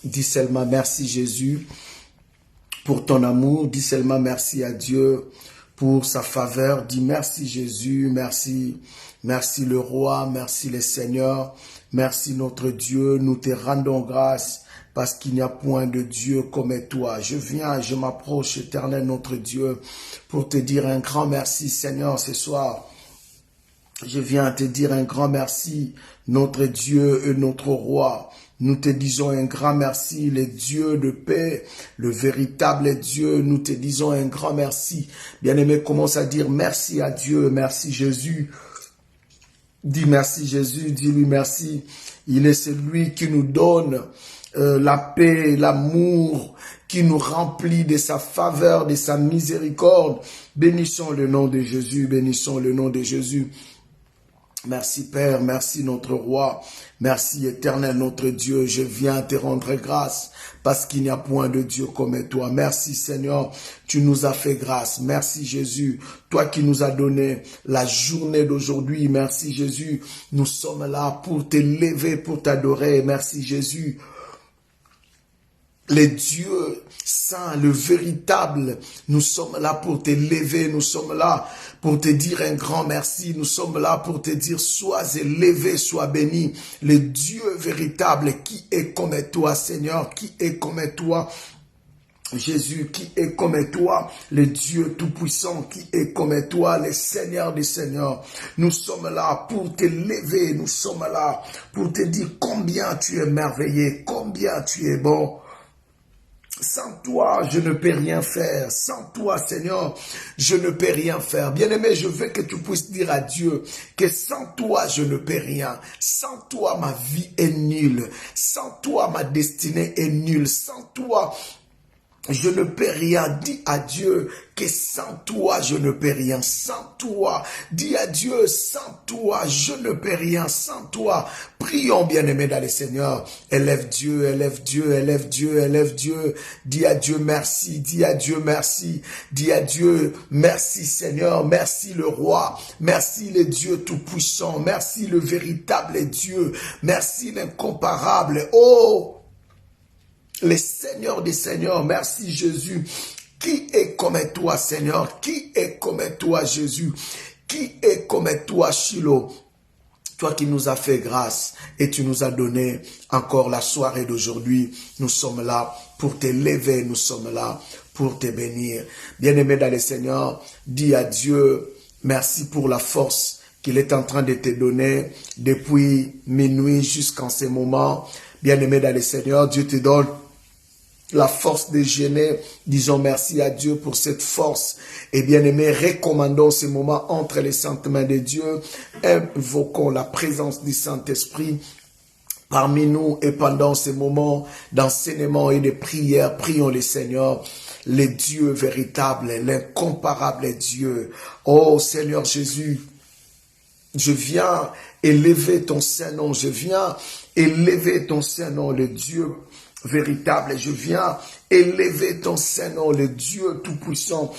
Dis seulement merci Jésus pour ton amour. Dis seulement merci à Dieu pour sa faveur. Dis merci Jésus, merci. Merci le roi, merci le Seigneur, merci notre Dieu. Nous te rendons grâce parce qu'il n'y a point de Dieu comme toi. Je viens, je m'approche, éternel notre Dieu, pour te dire un grand merci Seigneur ce soir. Je viens te dire un grand merci, notre Dieu et notre roi. Nous te disons un grand merci, le Dieu de paix, le véritable Dieu. Nous te disons un grand merci. Bien-aimé, commence à dire merci à Dieu, merci Jésus. Dis merci Jésus, dis-lui merci. Il est celui qui nous donne la paix, l'amour, qui nous remplit de sa faveur, de sa miséricorde. Bénissons le nom de Jésus, bénissons le nom de Jésus. Merci Père, merci notre roi, merci éternel notre Dieu, je viens te rendre grâce parce qu'il n'y a point de Dieu comme toi. Merci Seigneur, tu nous as fait grâce. Merci Jésus, toi qui nous as donné la journée d'aujourd'hui. Merci Jésus, nous sommes là pour te lever, pour t'adorer. Merci Jésus. Le Dieu saint, le véritable, nous sommes là pour te lever, nous sommes là pour te dire un grand merci, nous sommes là pour te dire sois élevé, sois béni. Le Dieu véritable qui est comme toi, Seigneur, qui est comme toi, Jésus, qui est comme toi, le Dieu tout-puissant, qui est comme toi, le Seigneur des Seigneurs. Nous sommes là pour te lever, nous sommes là pour te dire combien tu es merveilleux, combien tu es bon. Sans toi, je ne peux rien faire. Sans toi, Seigneur, je ne peux rien faire. Bien-aimé, je veux que tu puisses dire à Dieu que sans toi, je ne peux rien. Sans toi, ma vie est nulle. Sans toi, ma destinée est nulle. Sans toi, je ne peux rien. Dis à Dieu que sans toi, je ne peux rien. Sans toi, dis à Dieu, sans toi, je ne peux rien. Sans toi, prions bien-aimés dans le Seigneur. Élève Dieu, élève Dieu, élève Dieu, élève Dieu. Dis à Dieu merci, dis à Dieu merci. Dis à Dieu merci Seigneur, merci le roi, merci le Dieu tout-puissant, merci le véritable Dieu, merci l'incomparable. Oh! Le Seigneur des Seigneurs, merci Jésus. Qui est comme toi, Seigneur? Qui est comme toi, Jésus? Qui est comme toi, Shiloh? Toi qui nous as fait grâce et tu nous as donné encore la soirée d'aujourd'hui. Nous sommes là pour te lever, nous sommes là pour te bénir. Bien-aimé dans le Seigneur, dis à Dieu merci pour la force qu'il est en train de te donner depuis minuit jusqu'en ce moment. Bien-aimé dans le Seigneur, Dieu te donne la force de gêner. Disons merci à Dieu pour cette force. Et bien aimé, recommandons ce moment entre les saintes mains de Dieu. Invoquons la présence du Saint-Esprit parmi nous et pendant ce moment d'enseignement et de prière. Prions le Seigneur, le Dieu véritable, l'incomparable Dieu. Oh Seigneur Jésus, je viens élever ton Saint-Nom. Je viens élever ton Saint-Nom, le Dieu véritable. Je viens élever ton Saint-Nom, le Dieu tout-puissant.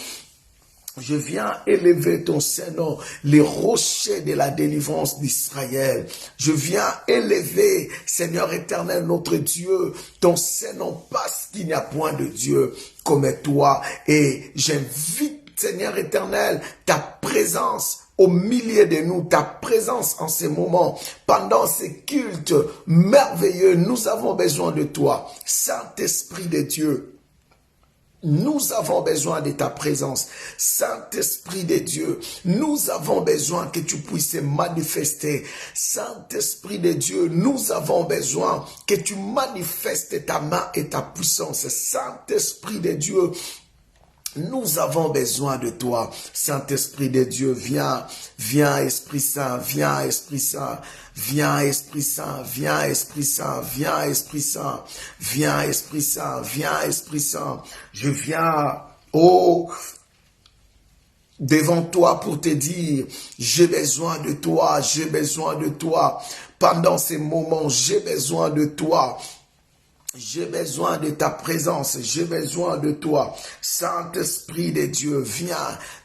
Je viens élever ton Saint-Nom, les rochers de la délivrance d'Israël. Je viens élever, Seigneur éternel, notre Dieu, ton Saint-Nom, parce qu'il n'y a point de Dieu comme toi. Et j'invite, Seigneur éternel, ta présence au milieu de nous, ta présence en ces moments, pendant ces cultes merveilleux. Nous avons besoin de toi, Saint-Esprit de Dieu. Nous avons besoin de ta présence, Saint-Esprit de Dieu. Nous avons besoin que tu puisses manifester, Saint-Esprit de Dieu. Nous avons besoin que tu manifestes ta main et ta puissance, Saint-Esprit de Dieu. Nous avons besoin de toi, Saint-Esprit de Dieu. Viens, viens Esprit Saint, viens Esprit Saint, viens Esprit Saint, viens Esprit Saint, viens Esprit Saint, viens Esprit Saint, viens Esprit Saint. Je viens, oh, devant toi pour te dire, j'ai besoin de toi, j'ai besoin de toi. Pendant ces moments, j'ai besoin de toi. J'ai besoin de ta présence, j'ai besoin de toi. Saint-Esprit de Dieu, viens.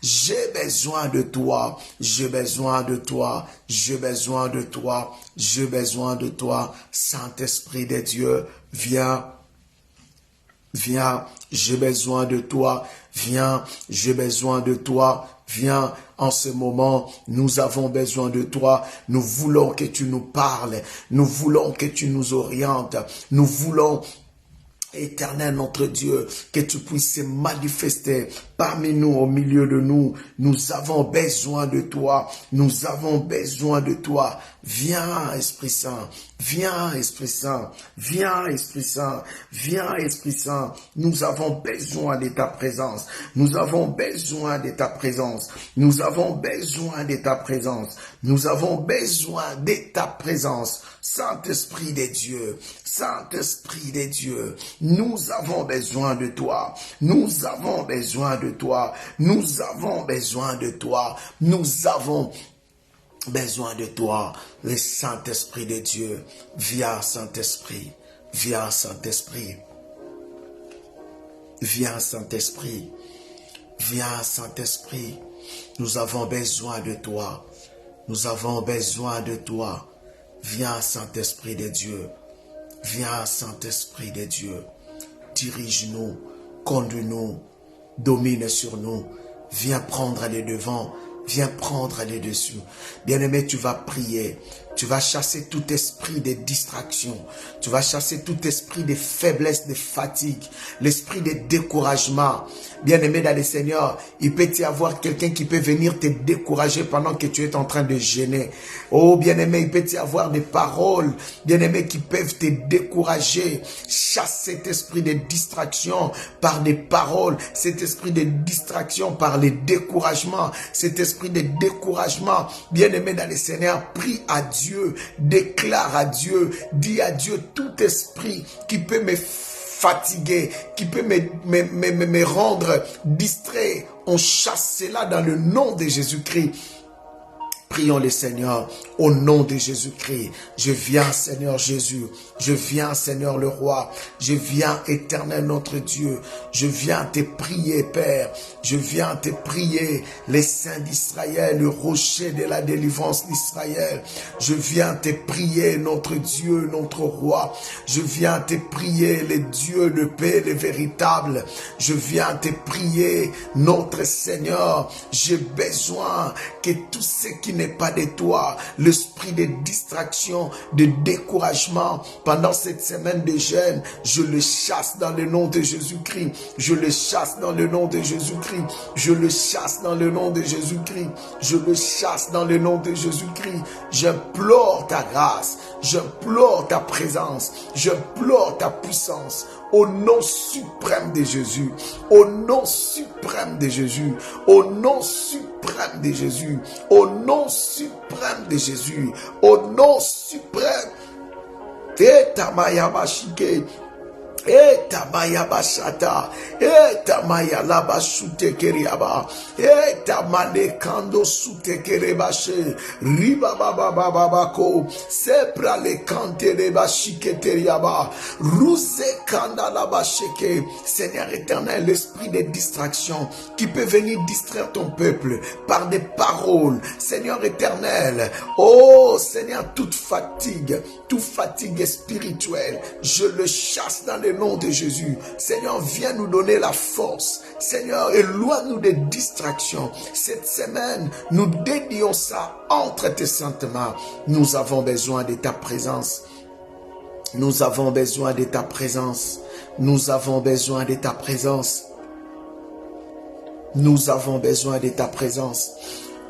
J'ai besoin de toi, j'ai besoin de toi, j'ai besoin de toi, j'ai besoin de toi. Saint-Esprit de Dieu, viens. Viens, j'ai besoin de toi. Viens, j'ai besoin de toi. Viens, en ce moment, nous avons besoin de toi. Nous voulons que tu nous parles. Nous voulons que tu nous orientes. Nous voulons, Éternel notre Dieu, que tu puisses manifester parmi nous, au milieu de nous. Nous avons besoin de toi. Nous avons besoin de toi. Viens, Esprit Saint. Viens, Esprit Saint. Viens, Esprit Saint. Viens, Esprit Saint. Nous avons besoin de ta présence. Nous avons besoin de ta présence. Nous avons besoin de ta présence. Nous avons besoin de ta présence. Saint-Esprit de Dieu. Saint-Esprit de Dieu. Nous avons besoin de toi. Nous avons besoin de toi. Nous avons besoin de toi. Nous avons besoin de toi, le Saint-Esprit de Dieu. Viens, Saint-Esprit. Viens, Saint-Esprit. Viens, Saint-Esprit. Viens, Saint-Esprit. Nous avons besoin de toi. Nous avons besoin de toi. Viens, Saint-Esprit de Dieu. Viens, Saint-Esprit de Dieu. Dirige-nous, conduis-nous, domine sur nous. Viens prendre les devants. Viens prendre les dessus. Bien-aimé, tu vas prier. Tu vas chasser tout esprit de distraction. Tu vas chasser tout esprit de faiblesse, de fatigue. L'esprit de découragement. Bien-aimé dans le Seigneur, il peut y avoir quelqu'un qui peut venir te décourager pendant que tu es en train de jeûner. Oh, bien-aimé, il peut y avoir des paroles, bien-aimé, qui peuvent te décourager. Chasse cet esprit de distraction par des paroles. Cet esprit de distraction par les découragements. Cet esprit de découragement, bien-aimé dans le Seigneur, prie à Dieu, déclare à Dieu, dis à Dieu tout esprit qui peut me fatiguer, qui peut me rendre distrait. On chasse cela dans le nom de Jésus-Christ. Prions le Seigneur au nom de Jésus-Christ. Je viens, Seigneur Jésus. Je viens, Seigneur le Roi. Je viens, Éternel notre Dieu. Je viens te prier, Père. Je viens te prier, les saints d'Israël, le rocher de la délivrance d'Israël. Je viens te prier, notre Dieu, notre Roi. Je viens te prier, le Dieu de paix, le véritable. Je viens te prier, notre Seigneur. J'ai besoin que tout ce qui n'est pas de toi, l'esprit de distraction, de découragement, pendant cette semaine de jeûne, je le chasse dans le nom de Jésus-Christ. Je le chasse dans le nom de Jésus-Christ. Je le chasse dans le nom de Jésus-Christ. Je le chasse dans le nom de Jésus-Christ. J'implore ta grâce. J'implore ta présence. J'implore ta puissance. Au nom suprême de Jésus. Au nom suprême de Jésus. Au nom suprême de Jésus. Au nom suprême de Jésus. Au nom suprême. Eta maya bashike. Eta maya bashata. Eta maya laba sute keriaba. Eta mane kando sute kerebashe. Riba baba baba bako. Sepra le kante le bashike teriaba. Ruse kanda la basheke. Seigneur éternel, l'esprit de distraction qui peut venir distraire ton peuple par des paroles. Seigneur éternel, oh Seigneur, toute fatigue spirituelle, je le chasse dans le nom de Jésus. Seigneur, viens nous donner la force. Seigneur, éloigne-nous des distractions. Cette semaine, nous dédions ça entre tes saintes mains. Nous avons besoin de ta présence. Nous avons besoin de ta présence. Nous avons besoin de ta présence. Nous avons besoin de ta présence.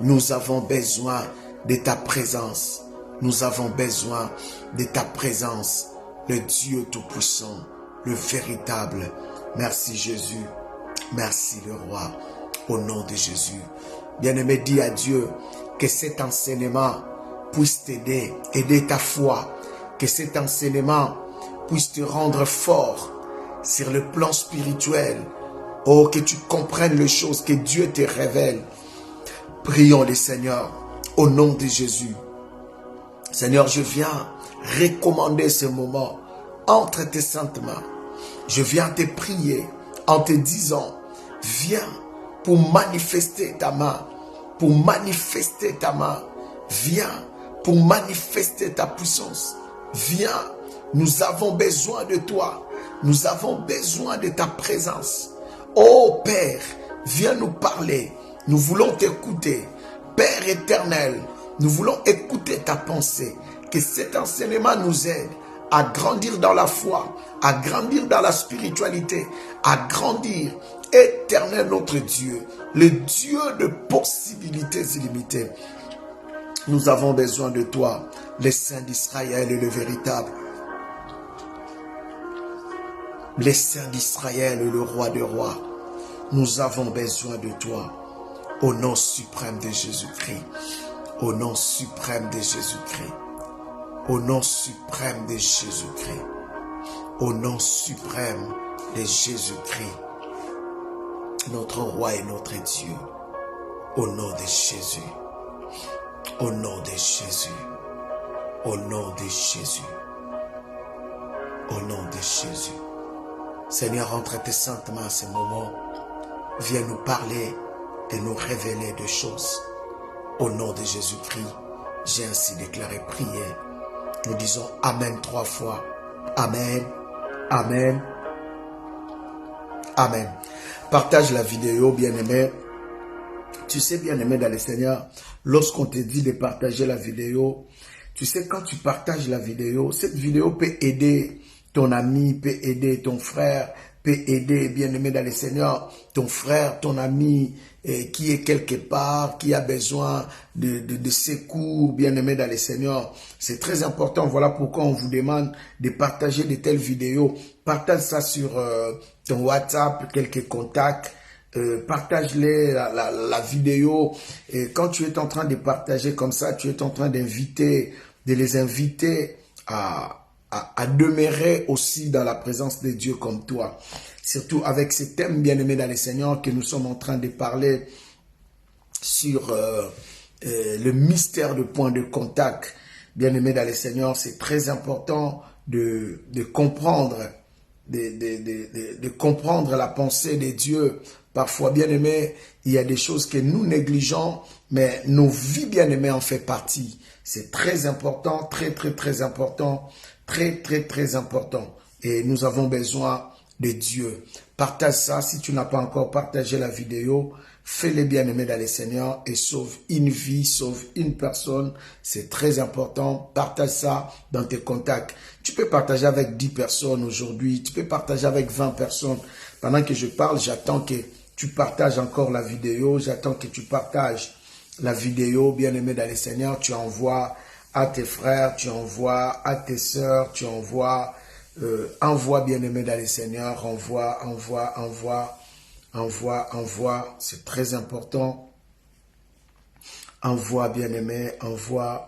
Nous avons besoin de ta présence. Nous avons besoin de ta présence, le Dieu Tout-Puissant, le véritable. Merci Jésus. Merci le Roi. Au nom de Jésus. Bien-aimé, dis à Dieu que cet enseignement puisse t'aider, aider ta foi. Que cet enseignement puisse te rendre fort sur le plan spirituel. Oh, que tu comprennes les choses que Dieu te révèle. Prions le Seigneur au nom de Jésus. Seigneur, je viens recommander ce moment entre tes saintes mains. Je viens te prier en te disant, viens pour manifester ta main, pour manifester ta main. Viens pour manifester ta puissance. Viens, nous avons besoin de toi. Nous avons besoin de ta présence. Oh Père, viens nous parler. Nous voulons t'écouter. Père éternel, nous voulons écouter ta pensée. Que cet enseignement nous aide à grandir dans la foi, à grandir dans la spiritualité, à grandir. Éternel notre Dieu, le Dieu de possibilités illimitées. Nous avons besoin de toi, le Saint d'Israël et le véritable. Le Saint d'Israël et le Roi des rois. Nous avons besoin de toi. Au nom suprême de Jésus-Christ. Au nom suprême de Jésus-Christ. Au nom suprême de Jésus-Christ. Au nom suprême de Jésus-Christ. Notre Roi et notre Dieu. Au nom de Jésus. Au nom de Jésus. Au nom de Jésus. Au nom de Jésus. Seigneur, entre tes saintes mains à ce moment. Viens nous parler et nous révéler des choses. Au nom de Jésus-Christ, j'ai ainsi déclaré prière. Nous disons Amen 3 fois. Amen. Amen. Amen. Partage la vidéo, bien-aimé. Tu sais, bien-aimé dans le Seigneur, lorsqu'on te dit de partager la vidéo, tu sais, quand tu partages la vidéo, cette vidéo peut aider ton ami, peut aider ton frère, peut aider, bien-aimé dans le Seigneur, ton frère, ton ami, qui est quelque part, qui a besoin de secours, bien-aimé dans le Seigneur. C'est très important. Voilà pourquoi on vous demande de partager de telles vidéos. Partage ça sur ton WhatsApp, quelques contacts. Partage-les, la vidéo. Et quand tu es en train de partager comme ça, tu es en train de les inviter à demeurer aussi dans la présence de Dieu comme toi. Surtout avec ce thème bien-aimé dans le Seigneur que nous sommes en train de parler sur le mystère de point de contact. Bien-aimé dans le Seigneur, c'est très important de comprendre, de comprendre la pensée de Dieu. Parfois, bien-aimé, il y a des choses que nous négligeons, mais nos vies, bien-aimées, en fait partie. C'est très important, très, très, très important, très, très, très important. Et nous avons besoin de Dieu. Partage ça. Si tu n'as pas encore partagé la vidéo, fais-le, bien-aimé dans le Seigneur et sauve une vie, sauve une personne. C'est très important. Partage ça dans tes contacts. Tu peux partager avec 10 personnes aujourd'hui. Tu peux partager avec 20 personnes. Pendant que je parle, j'attends que tu partages encore la vidéo. J'attends que tu partages la vidéo, bien-aimé dans le Seigneur. Tu envoies à tes frères, tu envoies à tes sœurs, tu envoie bien-aimé dans le Seigneur, envoie. C'est très important. Envoie, bien-aimé, envoie,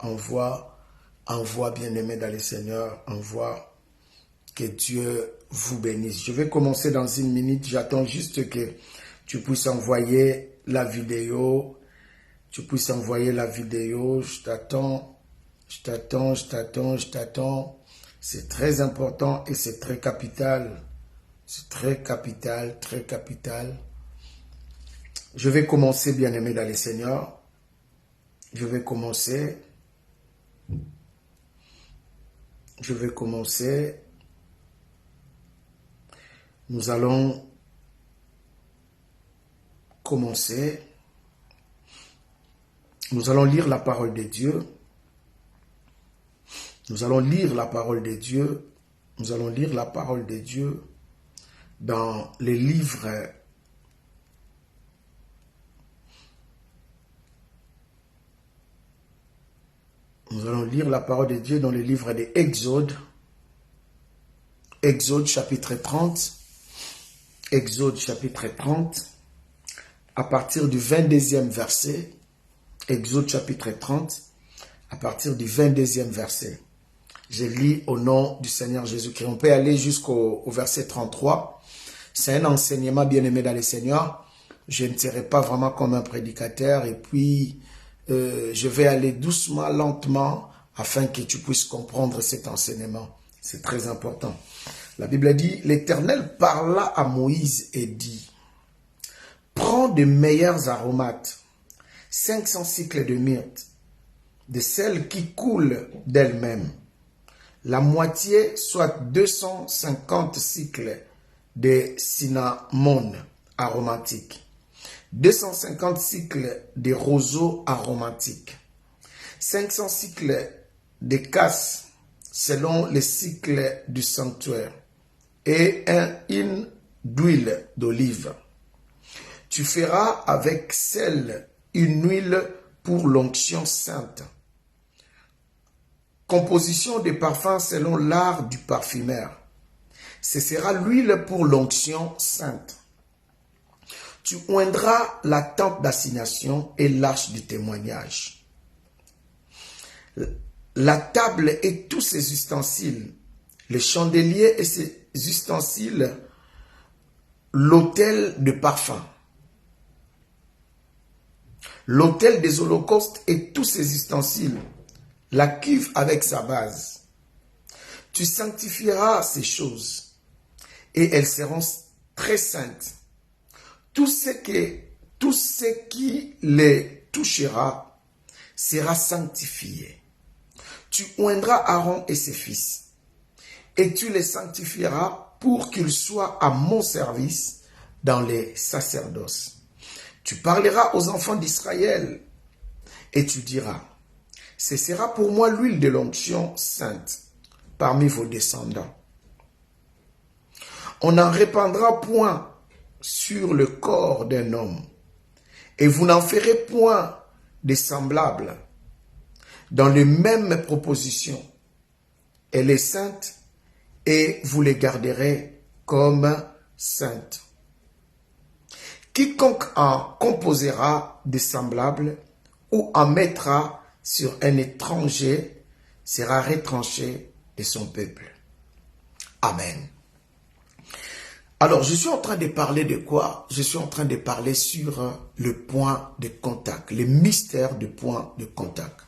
bien-aimé dans le Seigneur, envoie. Que Dieu vous bénisse. Je vais commencer dans une minute. J'attends juste que tu puisses envoyer la vidéo. Je t'attends. C'est très important et c'est très capital. C'est très capital, très capital. Je vais commencer, bien-aimé dans le Seigneur. Je vais commencer. Nous allons commencer. Nous allons lire la parole de Dieu. Nous allons lire la parole de Dieu. Nous allons lire la parole de Dieu dans les livres. Nous allons lire la parole de Dieu dans le livre de Exode. Exode chapitre 30. Exode chapitre 30. À partir du 22e verset. Exode chapitre 30. À partir du 22e verset. Je lis au nom du Seigneur Jésus-Christ. On peut aller jusqu'au verset 33. C'est un enseignement bien-aimé dans le Seigneur. Je ne serai pas vraiment comme un prédicateur. Et puis, je vais aller doucement, lentement, afin que tu puisses comprendre cet enseignement. C'est très important. La Bible dit, l'Éternel parla à Moïse et dit, prends de meilleurs aromates, 500 cycles de myrte, de celles qui coulent d'elles-mêmes, la moitié, soit 250 cycles de cinnamome aromatique, 250 cycles de roseau aromatique, 500 cycles de casses selon les cycles du sanctuaire et une d'huile d'olive. Tu feras avec celle une huile pour l'onction sainte. Composition des parfums selon l'art du parfumeur. Ce sera l'huile pour l'onction sainte. Tu oindras la tente d'assignation et l'arche du témoignage. La table et tous ses ustensiles, les chandeliers et ses ustensiles, l'autel de parfum, l'autel des holocaustes et tous ses ustensiles, la cuve avec sa base. Tu sanctifieras ces choses et elles seront très saintes. Tout ce qui les touchera sera sanctifié. Tu oindras Aaron et ses fils et tu les sanctifieras pour qu'ils soient à mon service dans les sacerdoces. Tu parleras aux enfants d'Israël et tu diras, ce sera pour moi l'huile de l'onction sainte parmi vos descendants. On n'en répandra point sur le corps d'un homme, et vous n'en ferez point de semblable dans les mêmes propositions. Elle est sainte, et vous les garderez comme saintes. Quiconque en composera de semblables ou en mettra sur un étranger sera retranché de son peuple. Amen. Alors, je suis en train de parler de quoi? Je suis en train de parler sur le point de contact, les mystères du point de contact.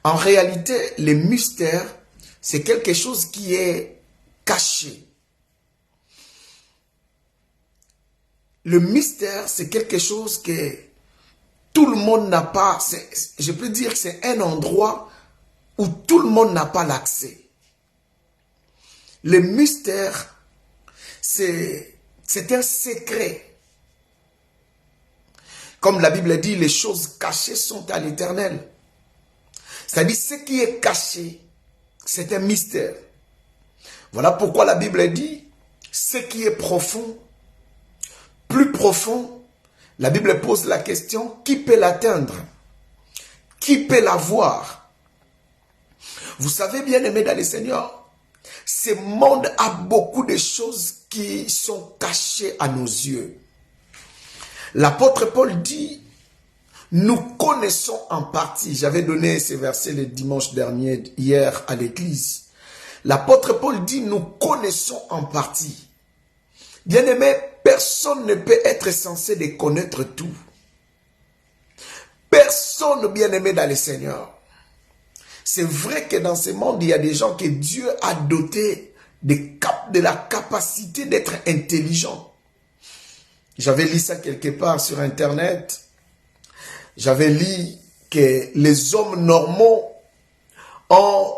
En réalité, les mystères, c'est quelque chose qui est caché. Le mystère, c'est quelque chose que tout le monde n'a pas, je peux dire que c'est un endroit où tout le monde n'a pas l'accès. Le mystère, c'est un secret. Comme la Bible dit, les choses cachées sont à l'Éternel. C'est-à-dire, ce qui est caché, c'est un mystère. Voilà pourquoi la Bible dit, ce qui est profond, plus profond, la Bible pose la question, qui peut l'atteindre? Qui peut l'avoir? Vous savez, bien aimés dans le Seigneur, ce monde a beaucoup de choses qui sont cachées à nos yeux. L'apôtre Paul dit, nous connaissons en partie. J'avais donné ces versets le dimanche dernier, hier à l'église. L'apôtre Paul dit, nous connaissons en partie. Bien aimé, personne ne peut être censé de connaître tout. Personne, bien aimé dans le Seigneur. C'est vrai que dans ce monde, il y a des gens que Dieu a dotés de la capacité d'être intelligent. J'avais lu ça quelque part sur Internet. J'avais lu que les hommes normaux ont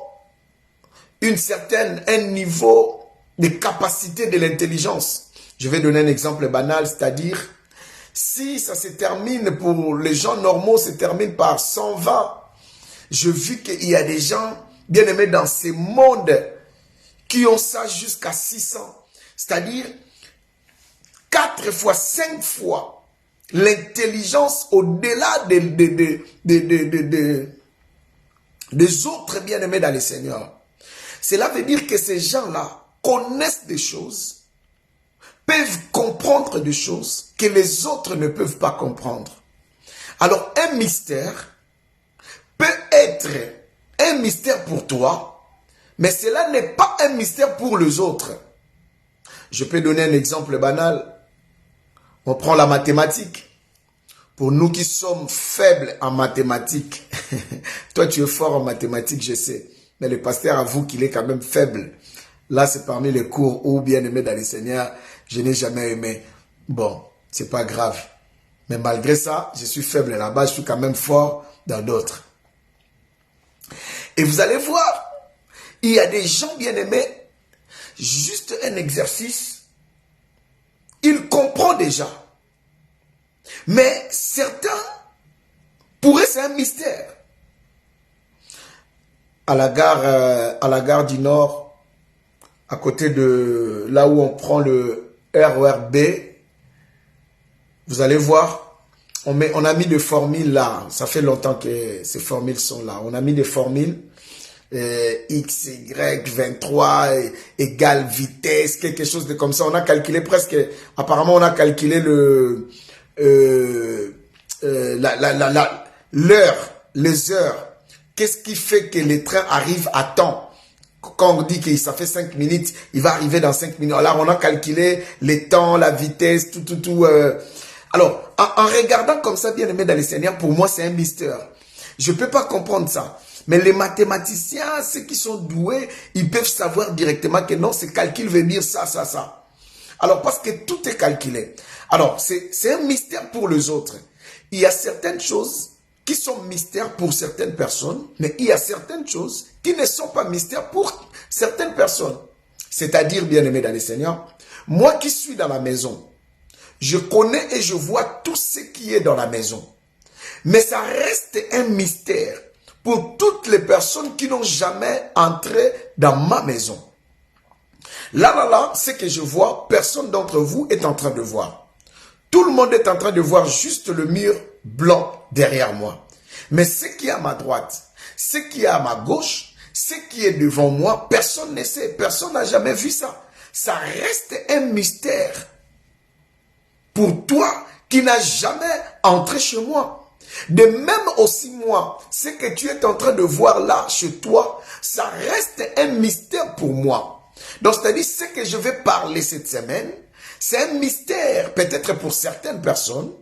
un niveau de capacité de l'intelligence. Je vais donner un exemple banal, c'est-à-dire, si ça se termine pour les gens normaux, se termine par 120, je vis qu'il y a des gens bien aimés dans ce monde qui ont ça jusqu'à 600. C'est-à-dire 4 fois, 5 fois l'intelligence au-delà des autres bien aimés dans le Seigneur. Cela veut dire que ces gens-là connaissent des choses, peuvent comprendre des choses que les autres ne peuvent pas comprendre. Alors un mystère peut être un mystère pour toi, mais cela n'est pas un mystère pour les autres. Je peux donner un exemple banal. On prend la mathématique. Pour nous qui sommes faibles en mathématiques, toi tu es fort en mathématiques, je sais, mais le pasteur avoue qu'il est quand même faible. Là, c'est parmi les cours où, bien aimé dans le Seigneur, je n'ai jamais aimé. Bon, c'est pas grave. Mais malgré ça, je suis faible là-bas, je suis quand même fort dans d'autres. Et vous allez voir, Il y a des gens bien-aimés, juste un exercice, ils comprennent déjà. Mais certains, pour eux, c'est un mystère. À la gare du Nord, à côté de là où on prend le RERB, vous allez voir, on a mis des formules là. Ça fait longtemps que ces formules sont là. On a mis des formules. X, Y, 23 égale vitesse, quelque chose de comme ça. On a calculé presque, apparemment on a calculé l'heure, les heures. Qu'est-ce qui fait que les trains arrivent à temps? Quand on dit que ça fait 5 minutes, il va arriver dans 5 minutes. Alors on a calculé les temps, la vitesse, tout. Alors, en regardant comme ça, bien aimé dans les Seigneurs, pour moi c'est un mystère. Je ne peux pas comprendre ça. Mais les mathématiciens, ceux qui sont doués, ils peuvent savoir directement que non, ce calcul veut dire ça. Alors, parce que tout est calculé. Alors, c'est un mystère pour les autres. Il y a certaines choses qui sont mystères pour certaines personnes, mais il y a certaines choses qui ne sont pas mystères pour certaines personnes. C'est-à-dire, bien-aimés dans les Seigneurs, moi qui suis dans la maison, je connais et je vois tout ce qui est dans la maison. Mais ça reste un mystère pour toutes les personnes qui n'ont jamais entré dans ma maison. Là, ce que je vois, personne d'entre vous est en train de voir. Tout le monde est en train de voir juste le mur blanc derrière moi. Mais ce qui est à ma droite, ce qui est à ma gauche, ce qui est devant moi, personne ne sait, personne n'a jamais vu ça. Ça reste un mystère pour toi qui n'as jamais entré chez moi. De même aussi moi, ce que tu es en train de voir là chez toi, ça reste un mystère pour moi. Donc c'est-à-dire ce que je vais parler cette semaine, c'est un mystère peut-être pour certaines personnes,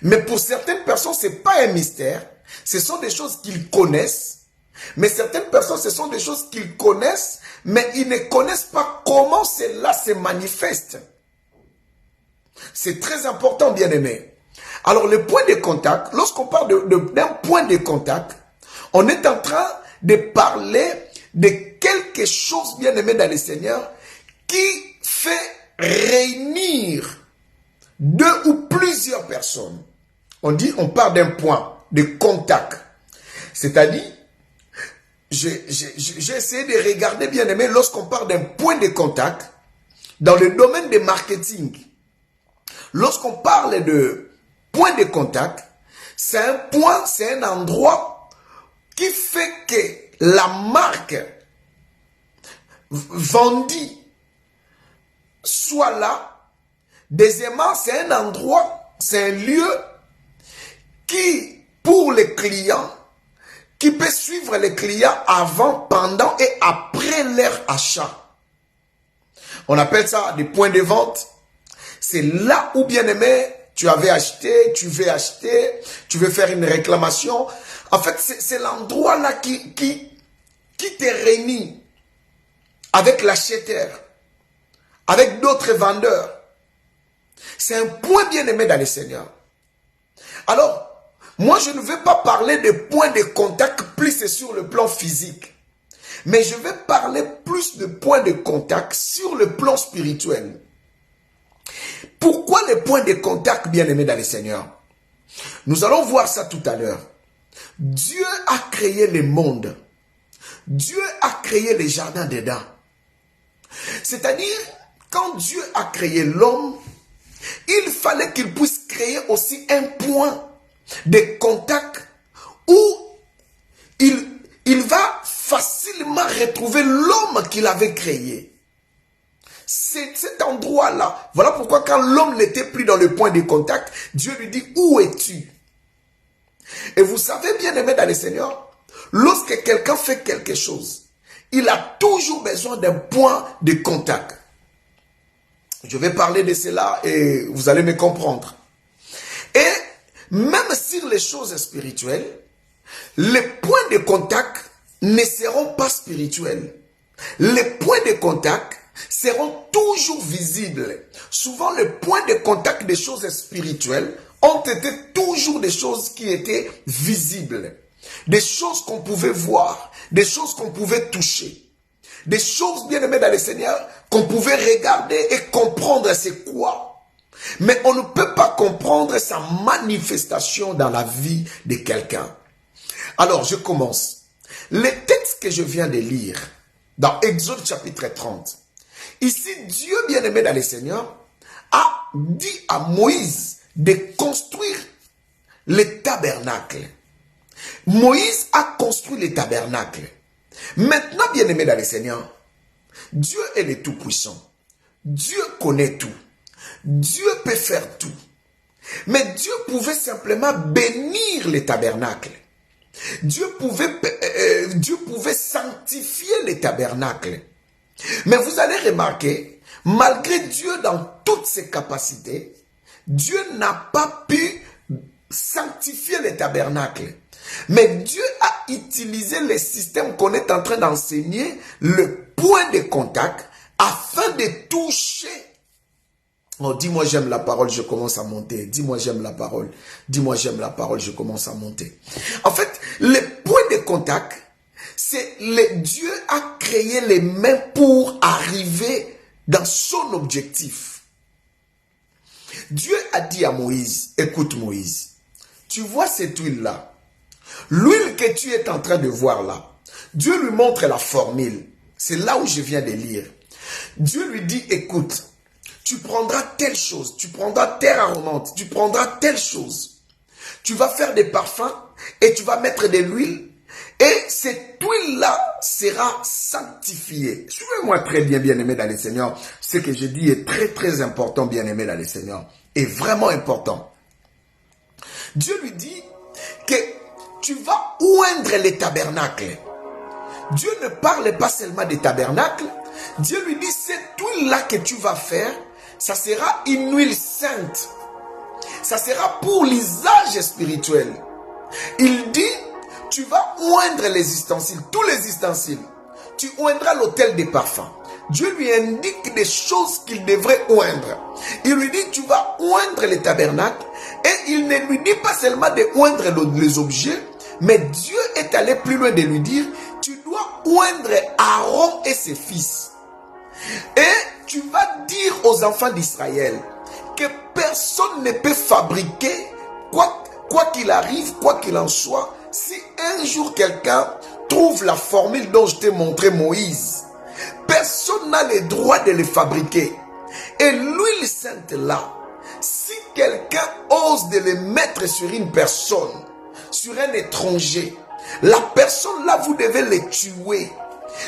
mais pour certaines personnes ce n'est pas un mystère. Ce sont des choses qu'ils connaissent, mais certaines personnes ce sont des choses qu'ils connaissent, mais ils ne connaissent pas comment cela se manifeste. C'est très important, bien-aimé. Alors, le point de contact, lorsqu'on parle d'un point de contact, on est en train de parler de quelque chose, bien aimé dans le Seigneur, qui fait réunir deux ou plusieurs personnes. On parle d'un point de contact. C'est-à-dire, j'ai essayé de regarder, bien aimé, lorsqu'on parle d'un point de contact, dans le domaine du marketing, lorsqu'on parle de point de contact, c'est un point, c'est un endroit qui fait que la marque vendue soit là. Deuxièmement, c'est un endroit, c'est un lieu qui, pour les clients, qui peut suivre les clients avant, pendant et après leur achat. On appelle ça des points de vente. C'est là où, bien aimé, tu avais acheté, tu veux acheter, tu veux faire une réclamation. En fait, c'est l'endroit là qui te réunit avec l'acheteur, avec d'autres vendeurs. C'est un point bien aimé dans le Seigneur. Alors, moi je ne vais pas parler de points de contact plus sur le plan physique, mais je vais parler plus de points de contact sur le plan spirituel. Pourquoi les points de contact, bien aimés dans le Seigneur? Nous allons voir ça tout à l'heure. Dieu a créé le monde. Dieu a créé les jardins d'Éden. C'est-à-dire, quand Dieu a créé l'homme, il fallait qu'il puisse créer aussi un point de contact où il va facilement retrouver l'homme qu'il avait créé. C'est cet endroit-là. Voilà pourquoi quand l'homme n'était plus dans le point de contact, Dieu lui dit, où es-tu? Et vous savez, bien aimé dans le Seigneur, lorsque quelqu'un fait quelque chose, il a toujours besoin d'un point de contact. Je vais parler de cela et vous allez me comprendre. Et même sur les choses spirituelles, les points de contact ne seront pas spirituels. Les points de contact seront toujours visibles. Souvent, les points de contact des choses spirituelles ont été toujours des choses qui étaient visibles. Des choses qu'on pouvait voir, des choses qu'on pouvait toucher. Des choses, bien aimées dans le Seigneur, qu'on pouvait regarder et comprendre c'est quoi. Mais on ne peut pas comprendre sa manifestation dans la vie de quelqu'un. Alors, je commence. Le texte que je viens de lire, dans Exode chapitre 30, ici, Dieu, bien aimé dans le Seigneur, a dit à Moïse de construire le tabernacle. Moïse a construit le tabernacle. Maintenant, bien aimé dans le Seigneur, Dieu est le Tout-Puissant. Dieu connaît tout. Dieu peut faire tout. Mais Dieu pouvait simplement bénir le tabernacle. Dieu pouvait sanctifier le tabernacle. Mais vous allez remarquer, malgré Dieu dans toutes ses capacités, Dieu n'a pas pu sanctifier le tabernacle. Mais Dieu a utilisé le système qu'on est en train d'enseigner, le point de contact, afin de toucher. Oh, dis-moi j'aime la parole, je commence à monter. Dis-moi j'aime la parole. Dis-moi j'aime la parole, je commence à monter. En fait, le point de contact, c'est Dieu a créé les mains pour arriver dans son objectif. Dieu a dit à Moïse, écoute Moïse, tu vois cette huile-là, l'huile que tu es en train de voir là, Dieu lui montre la formule. C'est là où je viens de lire. Dieu lui dit, écoute, tu prendras telle chose, tu prendras telle aromante, tu prendras telle chose. Tu vas faire des parfums et tu vas mettre de l'huile et cette huile-là sera sanctifiée. Suivez-moi très bien, bien-aimé dans le Seigneur. Ce que je dis est très, très important, bien-aimé dans le Seigneur. Est vraiment important. Dieu lui dit que tu vas oindre les tabernacles. Dieu ne parle pas seulement des tabernacles. Dieu lui dit, cette huile-là que tu vas faire, ça sera une huile sainte. Ça sera pour l'usage spirituel. Il dit, tu vas oindre les ustensiles, tous les ustensiles. Tu oindras l'autel des parfums. Dieu lui indique des choses qu'il devrait oindre. Il lui dit, tu vas oindre les tabernacles. Et il ne lui dit pas seulement de oindre les objets, mais Dieu est allé plus loin de lui dire, tu dois oindre Aaron et ses fils. Et tu vas dire aux enfants d'Israël que personne ne peut fabriquer, quoi qu'il arrive, quoi qu'il en soit, si un jour quelqu'un trouve la formule dont je t'ai montré Moïse, personne n'a le droit de les fabriquer. Et l'huile sainte là, si quelqu'un ose de les mettre sur une personne, sur un étranger, la personne là, vous devez les tuer.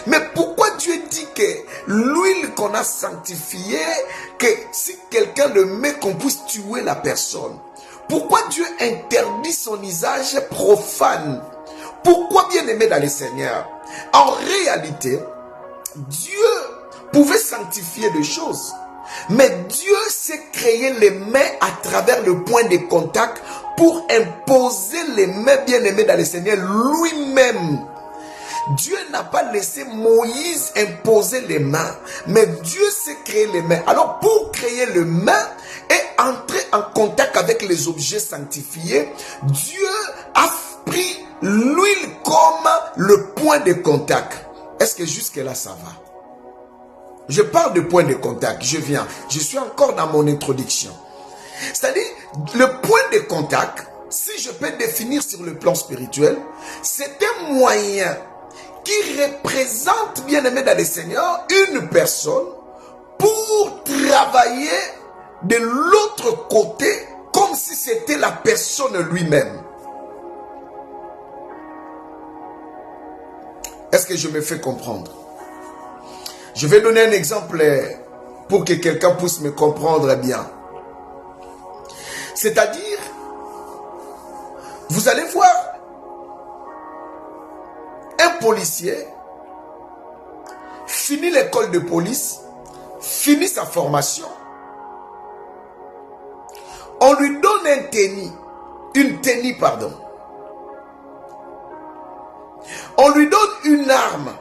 Mais pourquoi Dieu dit que l'huile qu'on a sanctifiée, que si quelqu'un le met, qu'on puisse tuer la personne? Pourquoi Dieu interdit son usage profane? Pourquoi, bien aimé dans le Seigneur? En réalité, Dieu pouvait sanctifier des choses. Mais Dieu s'est créé les mains à travers le point de contact pour imposer les mains, bien aimées dans le Seigneur lui-même. Dieu n'a pas laissé Moïse imposer les mains, mais Dieu s'est créé les mains. Alors pour créer les mains et entrer en contact avec les objets sanctifiés, Dieu a pris l'huile comme le point de contact. Est-ce que jusque là ça va? Je parle de point de contact, je suis encore dans mon introduction. C'est-à-dire, le point de contact, si je peux définir sur le plan spirituel, c'est un moyen qui représente, bien aimé dans le Seigneur, une personne pour travailler de l'autre côté comme si c'était la personne lui-même. Est-ce que je me fais comprendre? Je vais donner un exemple pour que quelqu'un puisse me comprendre bien. C'est-à-dire, vous allez voir un policier finit l'école de police, finit sa formation. On lui donne une tenue. On lui donne une arme.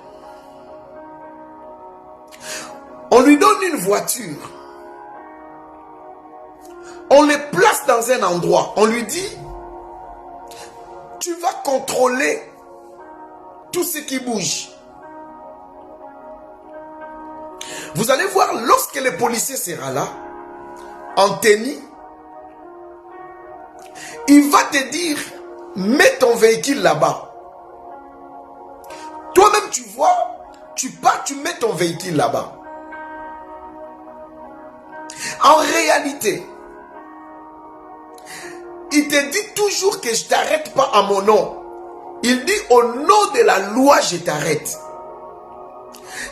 On lui donne une voiture. On le place dans un endroit. On lui dit, tu vas contrôler tout ce qui bouge. Vous allez voir, lorsque le policier sera là, en tenue, il va te dire, mets ton véhicule là-bas. Toi-même, tu vois, tu pars, tu mets ton véhicule là-bas. En réalité, il te dit toujours que je ne t'arrête pas à mon nom. Il dit, au nom de la loi, je t'arrête.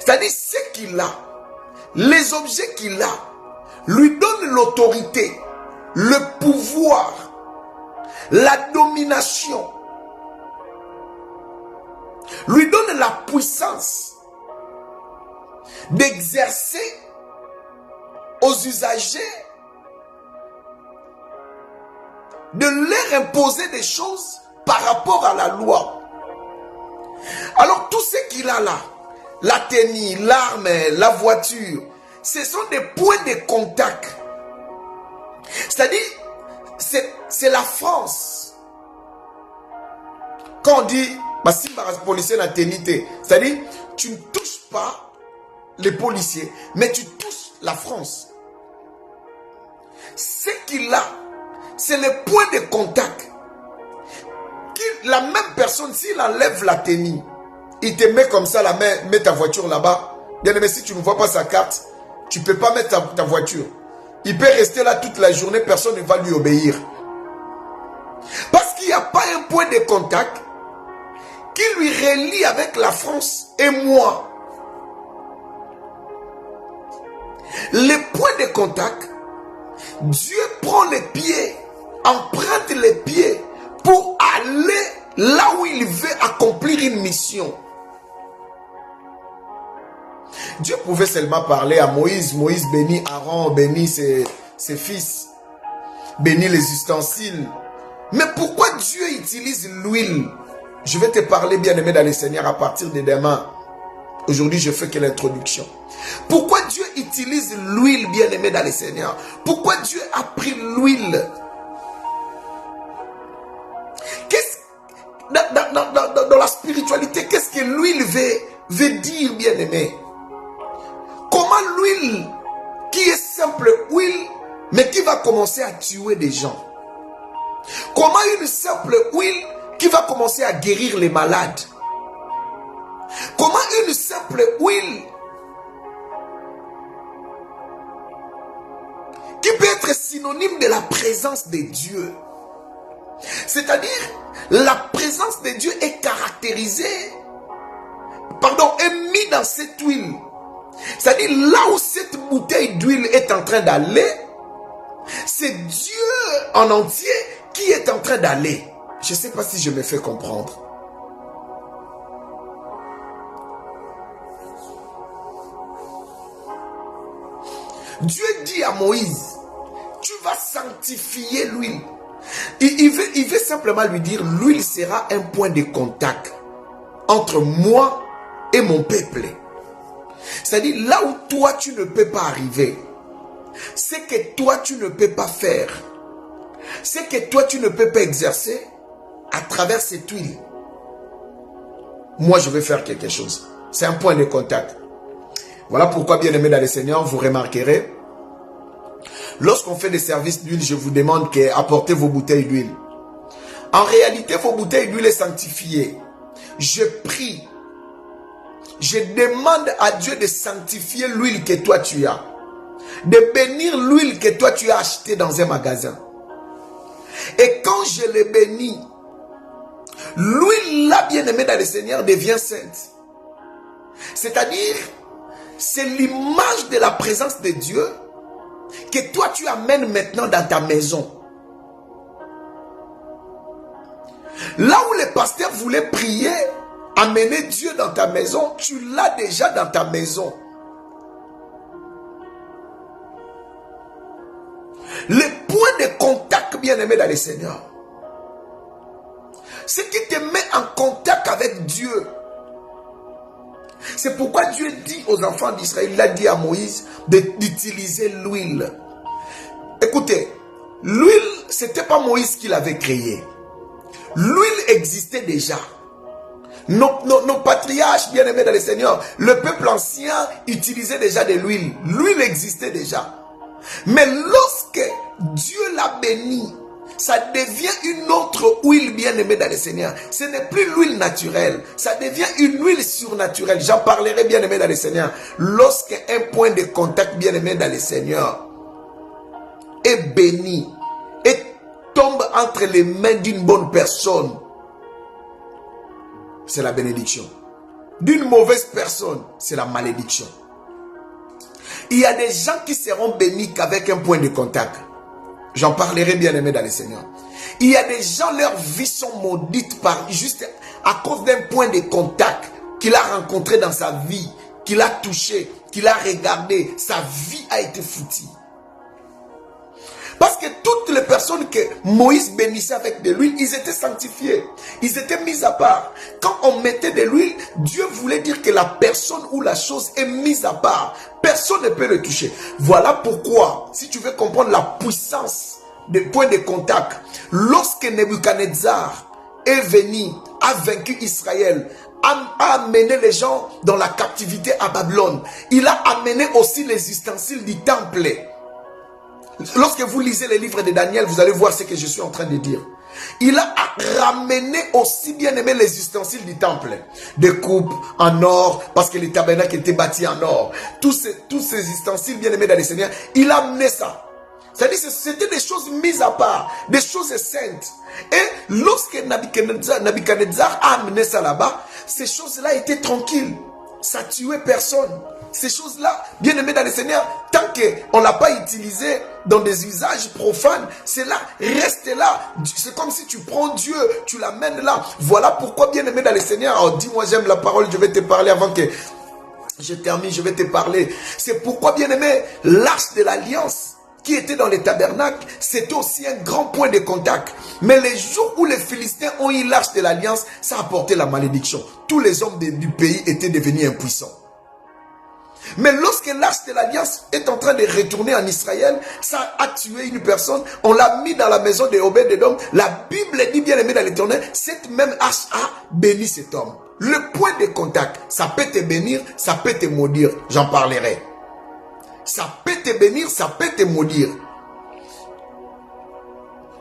C'est-à-dire, ce qu'il a, les objets qu'il a, lui donnent l'autorité, le pouvoir, la domination, lui donne la puissance d'exercer aux usagers, de leur imposer des choses par rapport à la loi. Alors tout ce qu'il a là, la tenue, l'arme, la voiture, ce sont des points de contact. C'est-à-dire, c'est la France. Quand on dit, si le policier n'a tenue, c'est-à-dire, tu ne touches pas les policiers, mais tu touches la France. Ce qu'il a, c'est le point de contact. La même personne, s'il enlève la tenue, il te met comme ça la main, mets ta voiture là-bas. Bien aimé, si tu ne vois pas sa carte, tu ne peux pas mettre ta voiture. Il peut rester là toute la journée, personne ne va lui obéir. Parce qu'il n'y a pas un point de contact qui lui relie avec la France et moi. Les points de contact, Dieu prend les pieds, emprunte les pieds pour aller là où il veut accomplir une mission. Dieu pouvait seulement parler à Moïse. Moïse bénit Aaron, bénit ses fils, bénit les ustensiles. Mais pourquoi Dieu utilise l'huile? Je vais te parler, bien-aimé dans le Seigneur, à partir de demain. Aujourd'hui, je fais que l'introduction. Pourquoi Dieu utilise l'huile, bien-aimé dans le Seigneur? Pourquoi Dieu a pris l'huile? Dans la spiritualité, qu'est-ce que l'huile veut dire, bien-aimé? Comment l'huile, qui est simple huile, mais qui va commencer à tuer des gens? Comment une simple huile qui va commencer à guérir les malades? Comment une simple huile qui peut être synonyme de la présence de Dieu? C'est-à-dire, la présence de Dieu est caractérisée, est mise dans cette huile. C'est-à-dire, là où cette bouteille d'huile est en train d'aller, c'est Dieu en entier qui est en train d'aller. Je ne sais pas si je me fais comprendre. Dieu dit à Moïse, tu vas sanctifier l'huile. Il veut simplement lui dire, l'huile sera un point de contact entre moi et mon peuple. C'est-à-dire, là où toi tu ne peux pas arriver, ce que toi tu ne peux pas faire, ce que toi tu ne peux pas exercer, à travers cette huile, moi je vais faire quelque chose. C'est un point de contact. Voilà pourquoi, bien aimé dans le Seigneur, vous remarquerez, lorsqu'on fait des services d'huile, je vous demande d'apporter vos bouteilles d'huile. En réalité, vos bouteilles d'huile sont sanctifiées. Je prie, je demande à Dieu de sanctifier l'huile que toi tu as, de bénir l'huile que toi tu as achetée dans un magasin. Et quand je le bénis, l'huile là, bien aimée dans le Seigneur, devient sainte. C'est-à-dire, c'est l'image de la présence de Dieu que toi tu amènes maintenant dans ta maison. Là où les pasteurs voulaient prier, amener Dieu dans ta maison, tu l'as déjà dans ta maison. Le point de contact, bien aimé dans le Seigneur, ce qui te met en contact avec Dieu. C'est pourquoi Dieu dit aux enfants d'Israël, il a dit à Moïse d'utiliser l'huile. Écoutez, l'huile, ce n'était pas Moïse qui l'avait créée. L'huile existait déjà. Nos patriarches bien-aimés dans le Seigneur, le peuple ancien utilisait déjà de l'huile. L'huile existait déjà. Mais lorsque Dieu l'a béni, ça devient une autre huile bien-aimée dans le Seigneur. Ce n'est plus l'huile naturelle, ça devient une huile surnaturelle. J'en parlerai bien-aimé dans le Seigneur. Lorsque un point de contact bien-aimé dans le Seigneur est béni et tombe entre les mains d'une bonne personne, c'est la bénédiction. D'une mauvaise personne, c'est la malédiction. Il y a des gens qui seront bénis qu'avec un point de contact. J'en parlerai bien aimé dans le Seigneur. Il y a des gens, leurs vies sont maudites juste à cause d'un point de contact qu'il a rencontré dans sa vie, qu'il a touché, qu'il a regardé. Sa vie a été foutue. Parce que toutes les personnes que Moïse bénissait avec de l'huile, ils étaient sanctifiés. Ils étaient mis à part. Quand on mettait de l'huile, Dieu voulait dire que la personne ou la chose est mise à part. Personne ne peut le toucher. Voilà pourquoi, si tu veux comprendre la puissance des points de contact, lorsque Nebuchadnezzar est venu, a vaincu Israël, a amené les gens dans la captivité à Babylone, il a amené aussi les ustensiles du temple. Lorsque vous lisez les livres de Daniel, vous allez voir ce que je suis en train de dire. Il a ramené aussi bien aimé les ustensiles du temple. Des coupes en or, parce que le tabernacle était bâti en or. Tous ces ustensiles bien aimés dans le Seigneur, il a amené ça. C'est-à-dire que c'était des choses mises à part, des choses saintes. Et lorsque Nebuchadnezzar a amené ça là-bas, ces choses-là étaient tranquilles. Ça tuait personne. Ces choses-là, bien aimés dans le Seigneur, tant qu'on ne l'a pas utilisé dans des usages profanes, cela reste là. C'est comme si tu prends Dieu, tu l'amènes là. Voilà pourquoi, bien aimé dans le Seigneur, oh, dis-moi, j'aime la parole, je vais te parler avant que je termine, je vais te parler. C'est pourquoi, bien aimé, l'arche de l'alliance qui était dans les tabernacles, c'était aussi un grand point de contact. Mais les jours où les Philistins ont eu l'arche de l'alliance, ça a apporté la malédiction. Tous les hommes du pays étaient devenus impuissants. Mais lorsque l'arche de l'alliance est en train de retourner en Israël, ça a tué une personne, on l'a mis dans la maison de Obed-Edom. La Bible dit bien aimé dans l'Éternel, cette même arche a béni cet homme. Le point de contact, ça peut te bénir, ça peut te maudire. J'en parlerai. Ça peut te bénir, ça peut te maudire.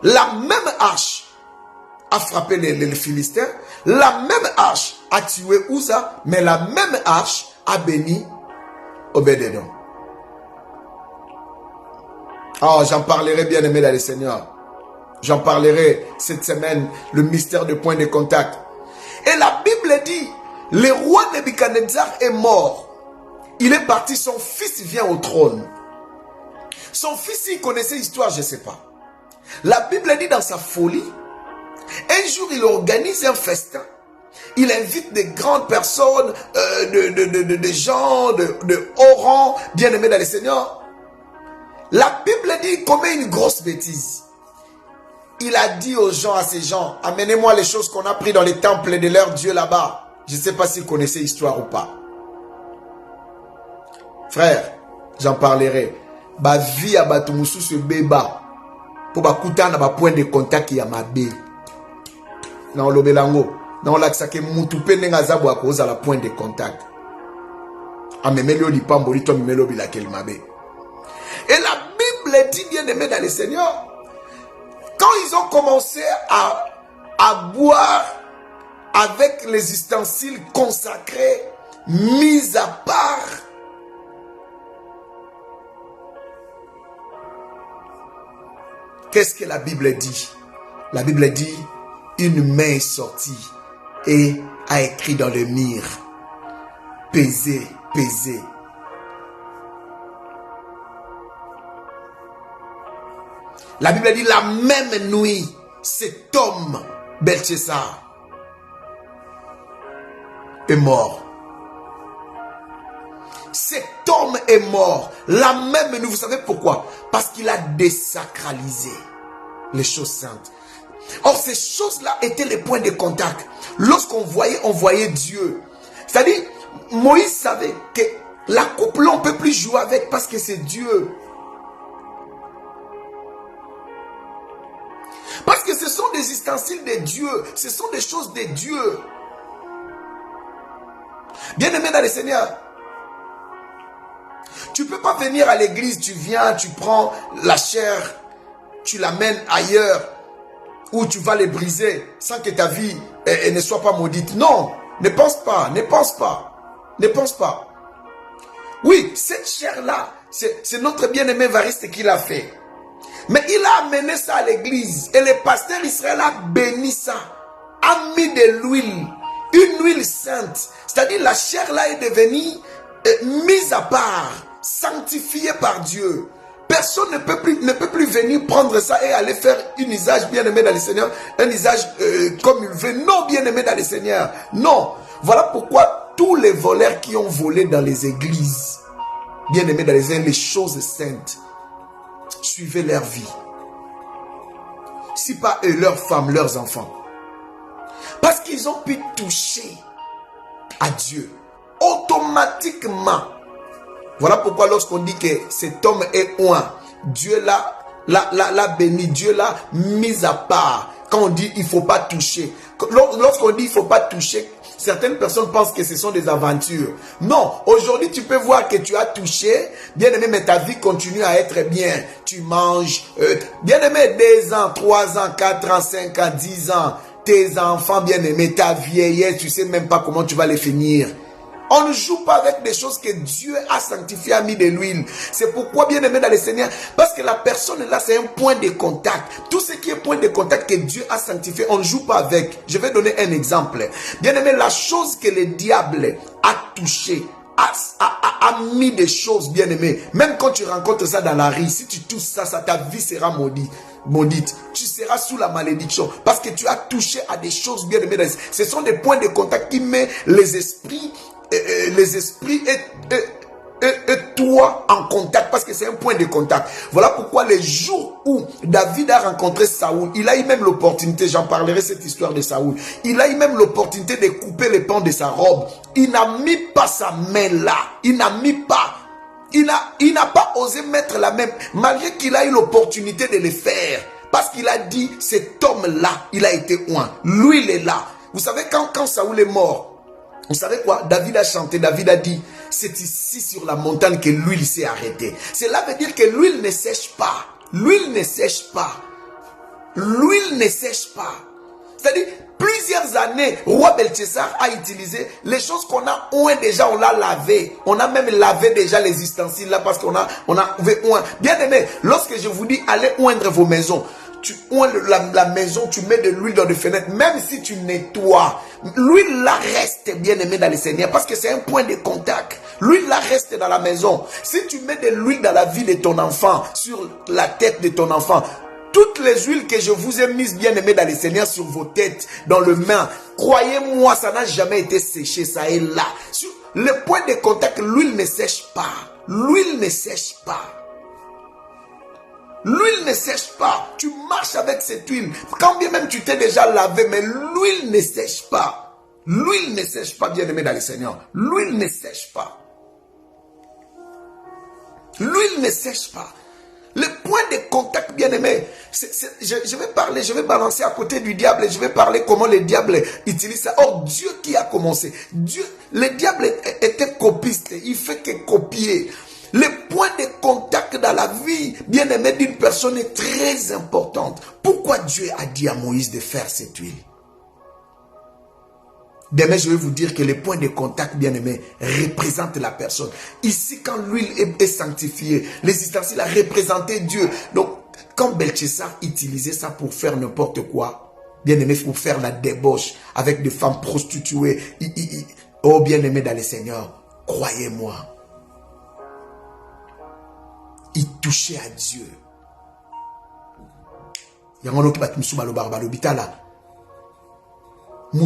La même arche a frappé les Philistins, la même arche a tué Uza, mais la même arche a béni Obed-Edom. Oh, j'en parlerai bien aimé dans le Seigneur. J'en parlerai cette semaine, le mystère de point de contact. Et la Bible dit, le roi Nebuchadnezzar est mort. Il est parti, son fils vient au trône. Son fils, il connaissait l'histoire, je ne sais pas. La Bible dit dans sa folie, un jour il organise un festin. Il invite des grandes personnes, des gens de haut rang, bien aimés dans le Seigneur. La Bible dit qu'il commet une grosse bêtise. Il a dit aux gens, à ces gens, amenez-moi les choses qu'on a prises dans les temples de leur Dieu là-bas. Je ne sais pas s'ils connaissaient l'histoire ou pas. Frère, j'en parlerai. Ba vie à Batumusu se béba. Pour bakuta na ba point de contact ya mabe. Na olobelango. Na olaksake mutu pene ngazabu akoza la point de contact. Amemelo li pamboli to memelo bilakel mabe. Et la Bible dit bien aimé dans le Seigneur. Quand ils ont commencé à boire avec les ustensiles consacrés, mis à part, qu'est-ce que la Bible dit? La Bible dit, une main est sortie et a écrit dans le mur, pesez, pesez. La Bible dit, la même nuit, cet homme, Belteshazzar, est mort. Cet homme est mort. La même nuit, vous savez pourquoi? Parce qu'il a désacralisé les choses saintes. Or, ces choses-là étaient les points de contact. Lorsqu'on voyait, on voyait Dieu. C'est-à-dire, Moïse savait que la coupe, on ne peut plus jouer avec parce que c'est Dieu. Parce que ce sont des ustensiles de Dieu. Ce sont des choses de Dieu. Bien-aimé dans le Seigneur, tu ne peux pas venir à l'église, tu viens, tu prends la chair, tu l'amènes ailleurs, où tu vas les briser, sans que ta vie ne soit pas maudite. Non, ne pense pas, ne pense pas, ne pense pas. Oui, cette chair-là, c'est notre bien-aimé Évariste qui l'a fait. Mais il a amené ça à l'église, et le pasteur Israël a béni ça, a mis de l'huile, une huile sainte. C'est-à-dire la chair-là est devenue mise à part, sanctifiée par Dieu. Personne ne peut plus venir prendre ça et aller faire un usage bien-aimé dans le Seigneur, un usage comme il veut. Non, bien-aimé dans le Seigneur. Non. Voilà pourquoi tous les voleurs qui ont volé dans les églises, bien-aimé dans les choses saintes, suivaient leur vie. Si pas eux, leurs femmes, leurs enfants. Parce qu'ils ont pu toucher à Dieu automatiquement. Voilà pourquoi lorsqu'on dit que cet homme est oint, Dieu l'a béni, Dieu l'a mis à part. Quand on dit il ne faut pas toucher, lorsqu'on dit il ne faut pas toucher, certaines personnes pensent que ce sont des aventures. Non, aujourd'hui tu peux voir que tu as touché, bien aimé, mais ta vie continue à être bien. Tu manges, bien aimé, 2 ans, 3 ans, 4 ans, 5 ans, 10 ans, tes enfants bien aimés, ta vieillesse, tu ne sais même pas comment tu vas les finir. On ne joue pas avec des choses que Dieu a sanctifiées, a mis de l'huile. C'est pourquoi, bien aimé dans le Seigneur, parce que la personne là, c'est un point de contact. Tout ce qui est point de contact que Dieu a sanctifié, on ne joue pas avec. Je vais donner un exemple. Bien aimé, la chose que le diable a touché, a mis des choses, bien aimé. Même quand tu rencontres ça dans la rue, si tu touches ça, ta vie sera maudite. Tu seras sous la malédiction parce que tu as touché à des choses, bien aimé. Ce sont des points de contact qui mettent les esprits et toi en contact, parce que c'est un point de contact. Voilà pourquoi les jours où David a rencontré Saoul, il a eu même l'opportunité, j'en parlerai cette histoire de Saoul, il a eu même l'opportunité de couper les pans de sa robe. Il n'a mis pas sa main là, il n'a pas osé mettre la main, malgré qu'il a eu l'opportunité de le faire, parce qu'il a dit, cet homme-là, il a été oint, lui il est là. Vous savez, quand Saoul est mort, vous savez quoi? David a chanté, David a dit, c'est ici sur la montagne que l'huile s'est arrêtée. Cela veut dire que l'huile ne sèche pas. L'huile ne sèche pas. L'huile ne sèche pas. C'est-à-dire, plusieurs années, roi Belteshazzar a utilisé les choses qu'on a oint déjà, on l'a lavé. On a même lavé déjà les ustensiles là parce qu'on a oint. Bien aimé, lorsque je vous dis, allez oindre vos maisons, tu oins la maison, tu mets de l'huile dans les fenêtres, même si tu nettoies, l'huile là reste, bien aimé dans le Seigneur, parce que c'est un point de contact. L'huile là reste dans la maison. Si tu mets de l'huile dans la vie de ton enfant, sur la tête de ton enfant, toutes les huiles que je vous ai mises, bien aimé dans le Seigneur, sur vos têtes, dans le main, croyez-moi, ça n'a jamais été séché, ça est là. Sur le point de contact, l'huile ne sèche pas. L'huile ne sèche pas. L'huile ne sèche pas. Tu marches avec cette huile. Quand bien même tu t'es déjà lavé, mais l'huile ne sèche pas. L'huile ne sèche pas, bien aimé dans le Seigneur. L'huile ne sèche pas. L'huile ne sèche pas. Le point de contact, bien aimé, je vais balancer à côté du diable et je vais parler comment le diable utilise ça. Or, Dieu qui a commencé. Le diable était copiste. Il fait que copier. Le point de contact dans la vie, bien aimé, d'une personne est très important. Pourquoi Dieu a dit à Moïse de faire cette huile? Demain, je vais vous dire que le point de contact, bien aimé, représente la personne. Ici, quand l'huile est sanctifiée, les ustensiles ont représenté Dieu. Donc, quand Belteshazzar utilisait ça pour faire n'importe quoi, bien aimé, pour faire la débauche avec des femmes prostituées, oh bien aimé dans le Seigneur, croyez-moi, il touchait à Dieu. Il y a un autre qui m'a dit, il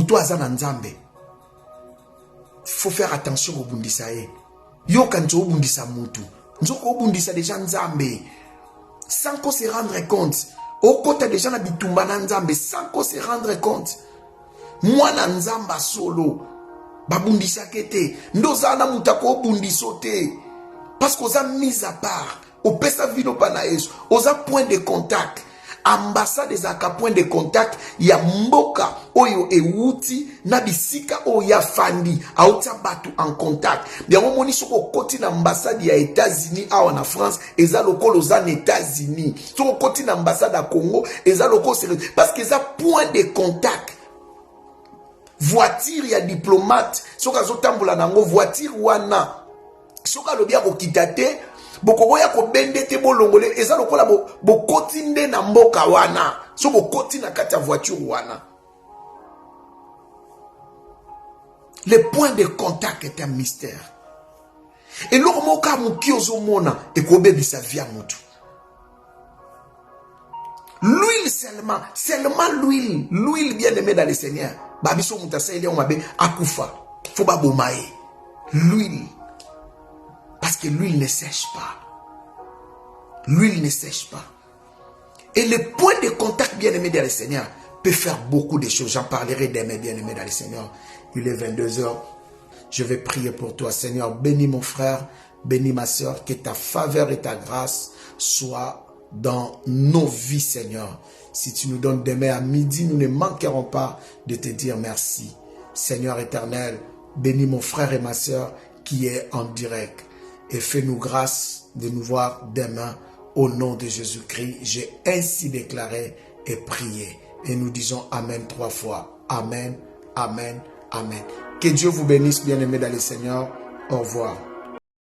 faut faire attention au bundisae. Yo kanto au bundisa mutu. Nzoko au bundisa des gens nzambe. Sans qu'on se rendre compte. Au côté des gens habitumba na nzambe. Sans qu'on se rendre compte. Moi na nzamba solo. Babundisa kete. Ndoza na mutako bundisote. Parce qu'on a mis à part. Au pesa vino panaeso. Aux a point de contact. Ambassade ezaka point de contact ya mboka oyo euti na bisika oyo ya fandi autia batu en contact. Biango moni soko koti na ambassade ya États-Unis awa na France eza lokolo za na États-Unis. Soko koti na ambassade ya Congo eza lokolo parce que eza point de contact. Voiture ya diplomate soka zotambola nango voiture wana soka lobia ko kitate bokoboya ko bendete bolongole eza lokola bokoti nde na mboka wana so bokoti na kati ya voiture wana. Le point de contact est un mystère. Et l'ormoka muki ozomona ekobebisa via mutu. L'huile seulement l'huile bien aimée dans le Seigneur. Babiso mutasa ile omabe akufa. Faut ba bomae. L'huile. Parce que l'huile ne sèche pas. L'huile ne sèche pas. Et le point de contact bien aimé dans le Seigneur peut faire beaucoup de choses. J'en parlerai demain bien aimé dans le Seigneur. Il est 22h. Je vais prier pour toi, Seigneur. Bénis mon frère, bénis ma soeur. Que ta faveur et ta grâce soient dans nos vies, Seigneur. Si tu nous donnes demain à midi, nous ne manquerons pas de te dire merci. Seigneur éternel, bénis mon frère et ma soeur qui est en direct. Et fais-nous grâce de nous voir demain au nom de Jésus-Christ. J'ai ainsi déclaré et prié. Et nous disons Amen 3 fois. Amen, Amen, Amen. Que Dieu vous bénisse, bien-aimés dans le Seigneur. Au revoir.